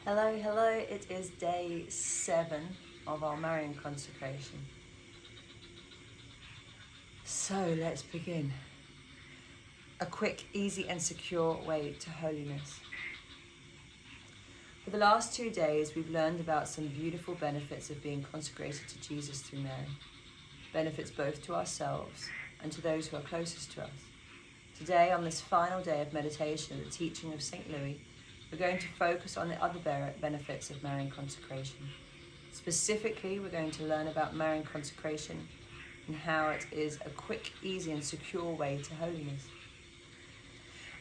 Hello, hello. It is day 7 of our Marian consecration. So let's begin. A quick, easy, and secure way to holiness. For the last 2 days, we've learned about some beautiful benefits of being consecrated to Jesus through Mary. Benefits both to ourselves and to those who are closest to us. Today, on this final day of meditation of the teaching of St. Louis, we're going to focus on the other benefits of Marian consecration. Specifically, we're going to learn about Marian consecration and how it is a quick, easy, and secure way to holiness.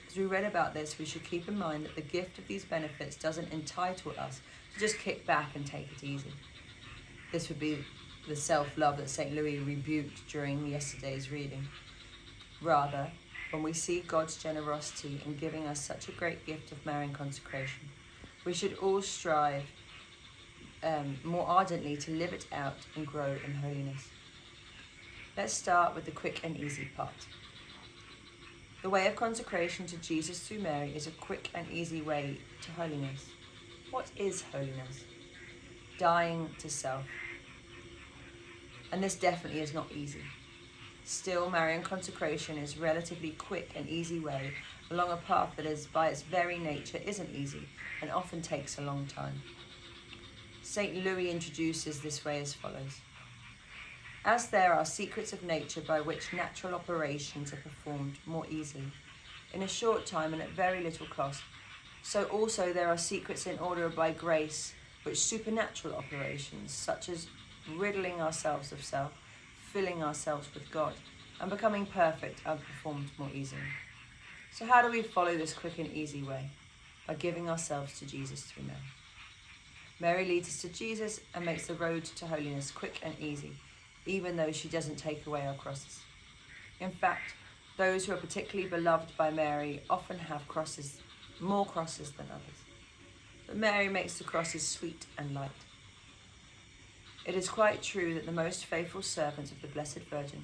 As we read about this, we should keep in mind that the gift of these benefits doesn't entitle us to just kick back and take it easy. This would be the self-love that St. Louis rebuked during yesterday's reading. Rather, when we see God's generosity in giving us such a great gift of Marian consecration, we should all strive more ardently to live it out and grow in holiness. Let's start with the quick and easy part. The way of consecration to Jesus through Mary is a quick and easy way to holiness. What is holiness? Dying to self. And this definitely is not easy. Still, Marian consecration is a relatively quick and easy way along a path that is, by its very nature, isn't easy and often takes a long time. St. Louis introduces this way as follows. As there are secrets of nature by which natural operations are performed more easily, in a short time and at very little cost, so also there are secrets in order by grace which supernatural operations, such as riddling ourselves of self, filling ourselves with God, and becoming perfect, are performed more easily. So how do we follow this quick and easy way? By giving ourselves to Jesus through Mary. Mary leads us to Jesus and makes the road to holiness quick and easy, even though she doesn't take away our crosses. In fact, those who are particularly beloved by Mary often have more crosses than others. But Mary makes the crosses sweet and light. It is quite true that the most faithful servants of the Blessed Virgin,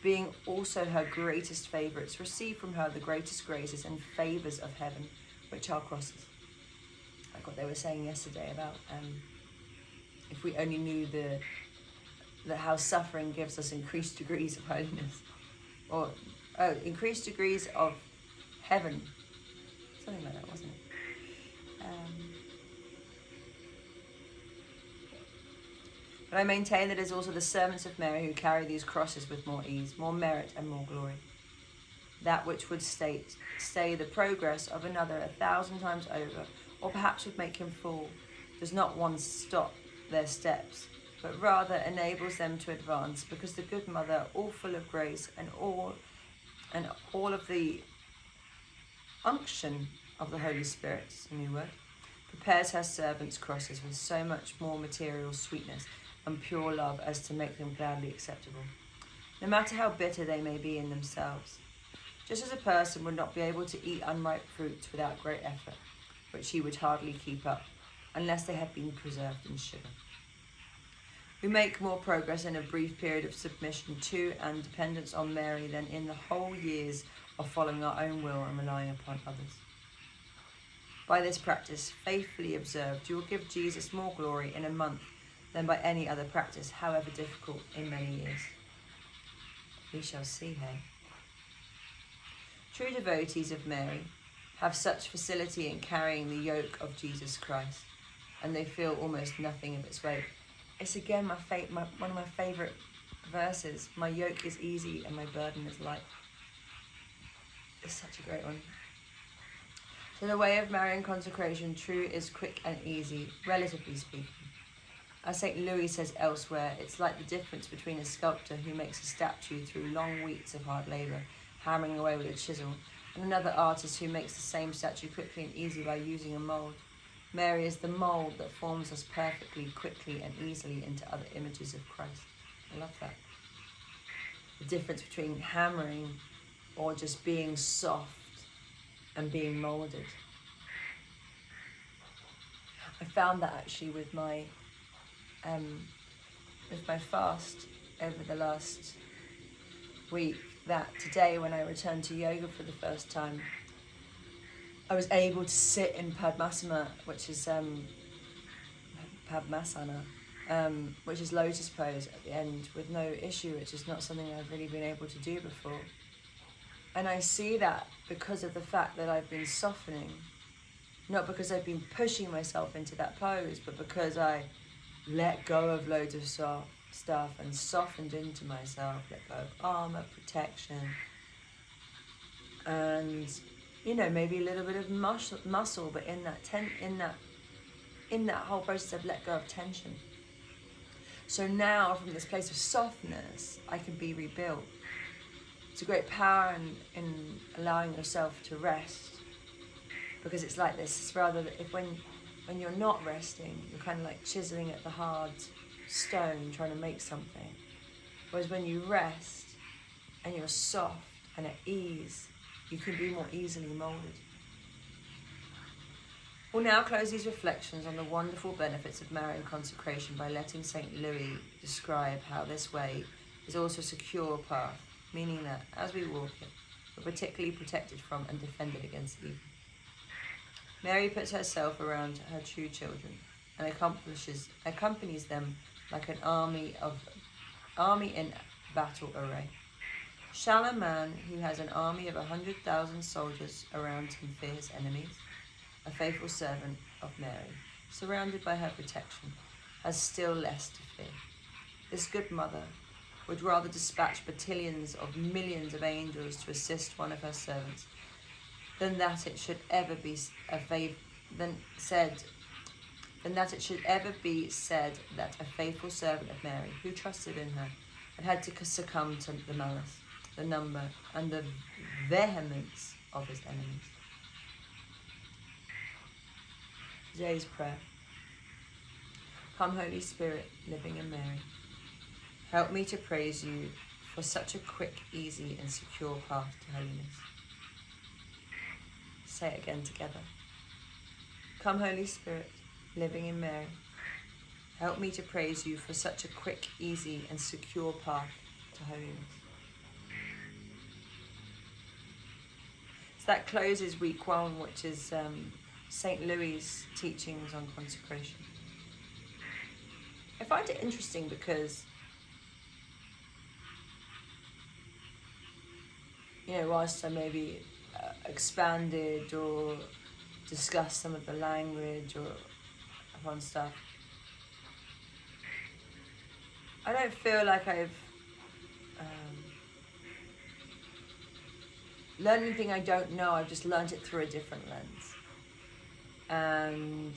being also her greatest favourites, receive from her the greatest graces and favours of heaven, which are crosses. Like what they were saying yesterday about if we only knew how suffering gives us increased degrees of holiness, or increased degrees of heaven, something like that, wasn't it? But I maintain that it is also the servants of Mary who carry these crosses with more ease, more merit, and more glory. That which would stay the progress of another 1,000 times over, or perhaps would make him fall, does not once stop their steps, but rather enables them to advance, because the good mother, all full of grace and all of the unction of the Holy Spirit, a new word, prepares her servants' crosses with so much more material sweetness and pure love as to make them gladly acceptable, no matter how bitter they may be in themselves. Just as a person would not be able to eat unripe fruits without great effort, which he would hardly keep up, unless they had been preserved in sugar. We make more progress in a brief period of submission to and dependence on Mary than in the whole years of following our own will and relying upon others. By this practice, faithfully observed, you will give Jesus more glory in a month than by any other practice, however difficult in many years. We shall see, hey? True devotees of Mary have such facility in carrying the yoke of Jesus Christ, and they feel almost nothing of its weight. It's again one of my favourite verses. My yoke is easy and my burden is light. It's such a great one. So the way of Marian consecration, true, is quick and easy, relatively speaking. As St. Louis says elsewhere, it's like the difference between a sculptor who makes a statue through long weeks of hard labour, hammering away with a chisel, and another artist who makes the same statue quickly and easily by using a mould. Mary is the mould that forms us perfectly, quickly and easily into other images of Christ. I love that. The difference between hammering or just being soft and being moulded. I found that actually with my fast over the last week, that today when I returned to yoga for the first time, I was able to sit in Padmasana, which is which is lotus pose at the end with no issue, which is not something I've really been able to do before. And I see that because of the fact that I've been softening, not because I've been pushing myself into that pose, but because I let go of loads of stuff and softened into myself, let go of armor, protection, and maybe a little bit of muscle, but in that whole process I've let go of tension. So now from this place of softness, I can be rebuilt. It's a great power in allowing yourself to rest, because it's like this. It's rather that when you're not resting, you're kind of like chiseling at the hard stone trying to make something. Whereas when you rest and you're soft and at ease, you can be more easily molded. We'll now close these reflections on the wonderful benefits of Marian consecration by letting St. Louis describe how this way is also a secure path, meaning that as we walk it, we're particularly protected from and defended against evil. Mary puts herself around her true children and accompanies them like an army in battle array. Shall a man who has an army of 100,000 soldiers around him fear his enemies? A faithful servant of Mary, surrounded by her protection, has still less to fear. This good mother would rather dispatch battalions of millions of angels to assist one of her servants than that it should ever be said that a faithful servant of Mary, who trusted in her, had to succumb to the malice, the number, and the vehemence of his enemies. Today's prayer. Come, Holy Spirit, living in Mary. Help me to praise you for such a quick, easy, and secure path to holiness. Say it again together. Come, Holy Spirit, living in Mary. Help me to praise you for such a quick, easy, and secure path to holiness. So that closes week 1, which is St. Louis' teachings on consecration. I find it interesting because, whilst I maybe expanded or discussed some of the language or upon stuff, I don't feel like I've learned anything I don't know. I've just learned it through a different lens. And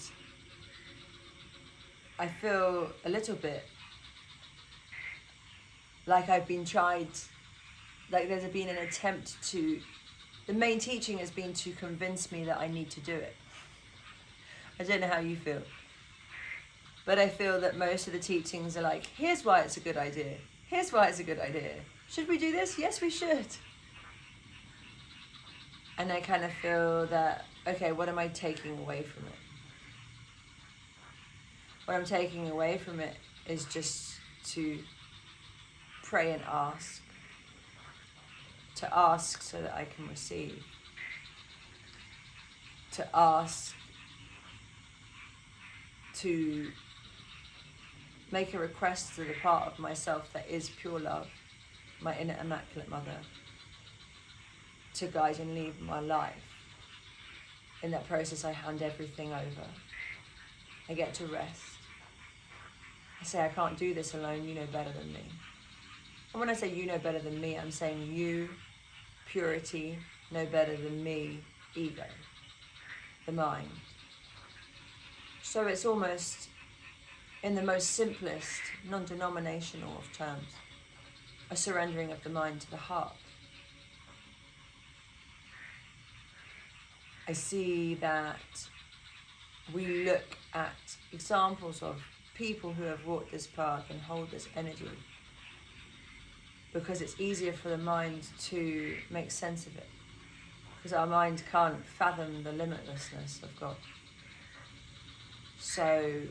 I feel a little bit like I've been like there's been an attempt the main teaching has been to convince me that I need to do it. I don't know how you feel, but I feel that most of the teachings are like, here's why it's a good idea. Here's why it's a good idea. Should we do this? Yes, we should. And I kind of feel that, okay, what am I taking away from it? What I'm taking away from it is just to pray and ask. To ask so that I can receive. To ask to make a request to the part of myself that is pure love, my inner Immaculate Mother, to guide and lead my life. In that process, I hand everything over. I get to rest. I say, I can't do this alone, you know better than me. And when I say you know better than me, I'm saying you, purity, know better than me, ego, the mind. So it's almost, in the most simplest, non-denominational of terms, a surrendering of the mind to the heart. I see that we look at examples of people who have walked this path and hold this energy because it's easier for the mind to make sense of it, because our mind can't fathom the limitlessness of God. So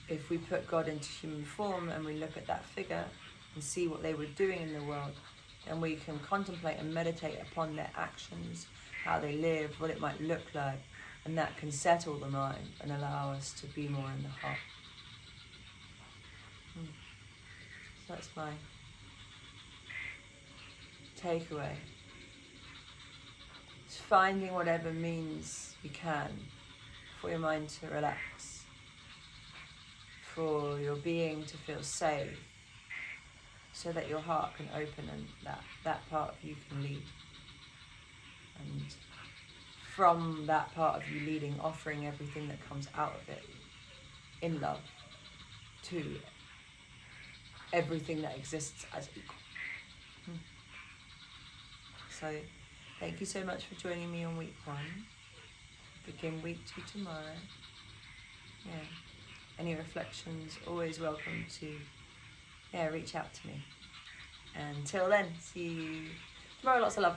if we put God into human form and we look at that figure and see what they were doing in the world, then we can contemplate and meditate upon their actions how they live, what it might look like, and that can settle the mind and allow us to be more in the heart. So that's my takeaway. It's finding whatever means you can for your mind to relax, for your being to feel safe, so that your heart can open and that part of you can lead. And from that part of you leading, offering everything that comes out of it in love to everything that exists as equal. So thank you so much for joining me on week 1. Begin week 2 tomorrow. Yeah. Any reflections, always welcome to reach out to me. Until then, see you tomorrow. Lots of love.